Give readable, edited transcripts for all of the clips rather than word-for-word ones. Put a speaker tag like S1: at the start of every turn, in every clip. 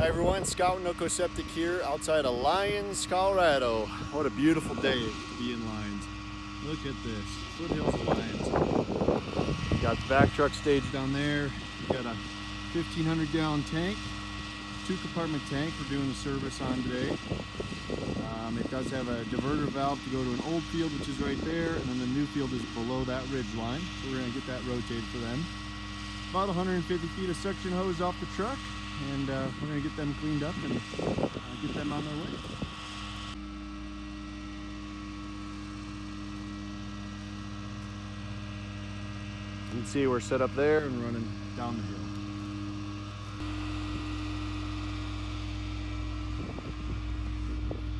S1: Hi everyone, Scott with NoCo Septic here outside of Lyons, Colorado. What a beautiful day to be in Lyons. Look at this, foothills of Lyons. Got the back truck stage down there. Got a 1,500 gallon tank, 2-compartment tank we're doing the service on today. It does have a diverter valve to go to an old field, which is right there, and then the new field is below that ridge line. So we're gonna get that rotated for them. About 150 feet of suction hose off the truck, and we're going to get them cleaned up and get them on their way. You can see we're set up there and running down the hill.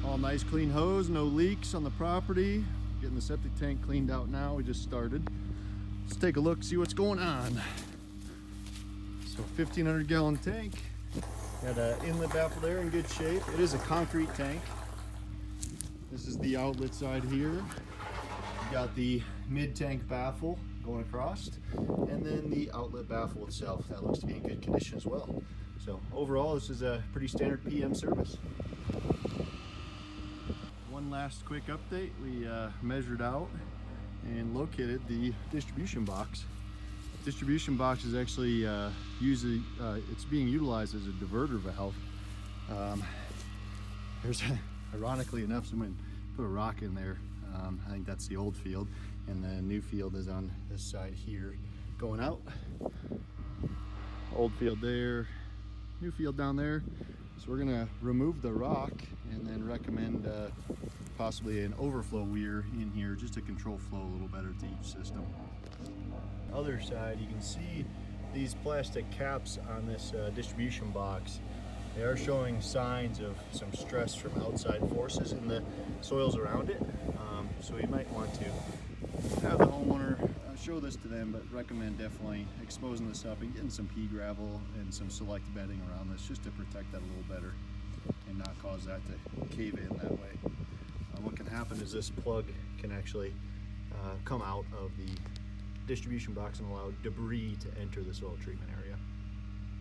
S1: All nice clean hose, no leaks on the property. Getting the septic tank cleaned out now, we just started. Let's take a look, see what's going on. So 1,500 gallon tank. Got an inlet baffle there in good shape. It is a concrete tank. This is the outlet side here. You got the mid-tank baffle going across, and then the outlet baffle itself. That looks to be in good condition as well. So overall, this is a pretty standard PM service. One last quick update. We measured out and located the distribution box. Distribution box is actually it's being utilized as a diverter valve. Ironically enough, someone put a rock in there. I think that's the old field, and the new field is on this side here going out. Old field there, new field down there. So we're gonna remove the rock and then recommend possibly an overflow weir in here just to control flow a little better to each system. Other side, you can see these plastic caps on this distribution box. They are showing signs of some stress from outside forces in the soils around it. So you might want to have the homeowner show this to them, but recommend definitely exposing this up and getting some pea gravel and some select bedding around this just to protect that a little better and not cause that to cave in that way. What can happen is this plug can actually come out of the distribution box and allow debris to enter the soil treatment area.